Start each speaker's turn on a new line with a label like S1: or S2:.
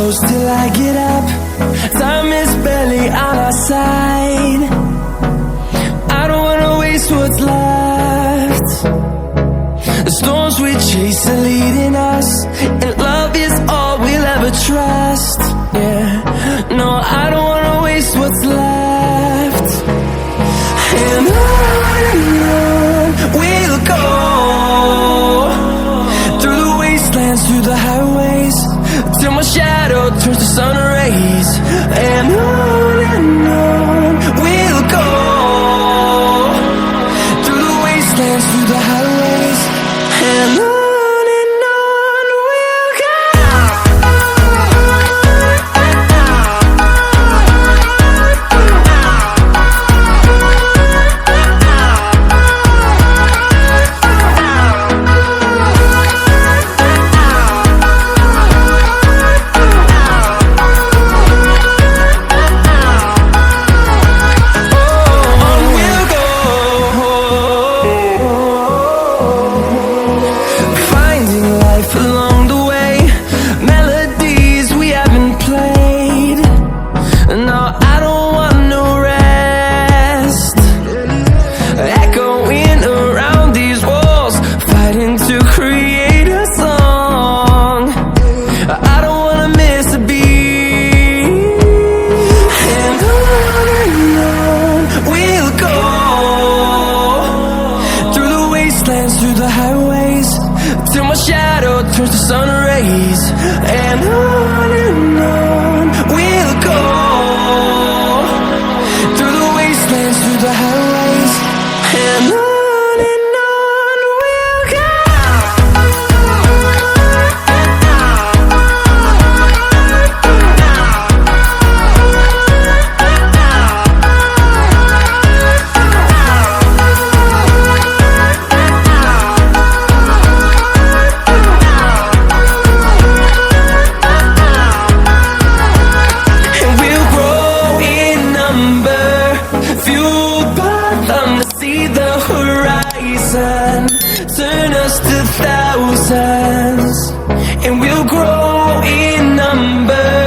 S1: close till I get up. Time is barely on our side. I don't wanna waste what's left. The storms we chase are leading us, and love is all we'll ever trust. Yeah, no, I don't wanna waste what's left. And on we'll go, through the wastelands, through the highways, till my shadow turns to sun rays. And on we'll go, through the wastelands, through the highways, and on we'll go. Along the way, melodies we haven't played. No, I don't want no rest. Echoing around these walls, fighting to create a song. I don't wanna miss a beat. And on we'll go, through the wastelands, through the highways, till my shadow turns to sun rays. And on we'll go, through the wastelands, through the highways, and on we'll go. Fueled by them to see the horizon, turn us to thousands, and we'll grow in number.